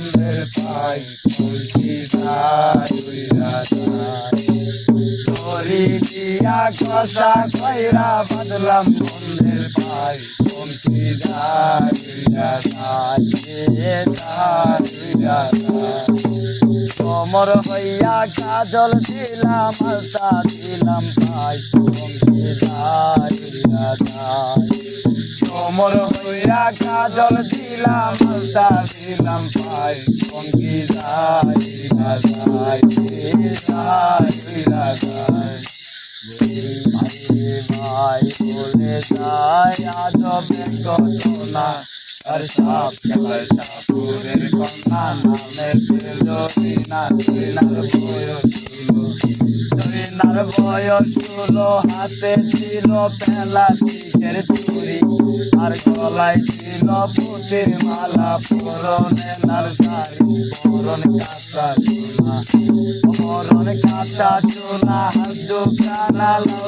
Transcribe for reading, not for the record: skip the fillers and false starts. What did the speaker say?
বন্ধের পাই ফুলকি যায় উইরা যায় দড়ি দিয়া কষা কইরা বাঁধলাম বন্ধের পাই ফুলকি যায় উইরা যায় যায় উইরা যায় কোমর হইয়া কাজল দিলাম আলতা দিলাম পাই ফুলকি যায় উইরা যায় কোমর হইয়া কাজল দিলাম আলতা দিলাম পাই ফুলকি যায় উইরা যায় যায় উইরা যায় ভাই বলে যায় আজব ঘটনা আর সাপ খেলায় সাপুরের কন্যা নামের জরিনার বয়স হলো হাতে ছিল প্লাস্টিকের ছুরি আর গলায় ছিল পুতির মালা পরনে লাল শাড়ি পরন কাঁচা সোনা পরন কাঁচা সোনা হাত দুখানা লাউ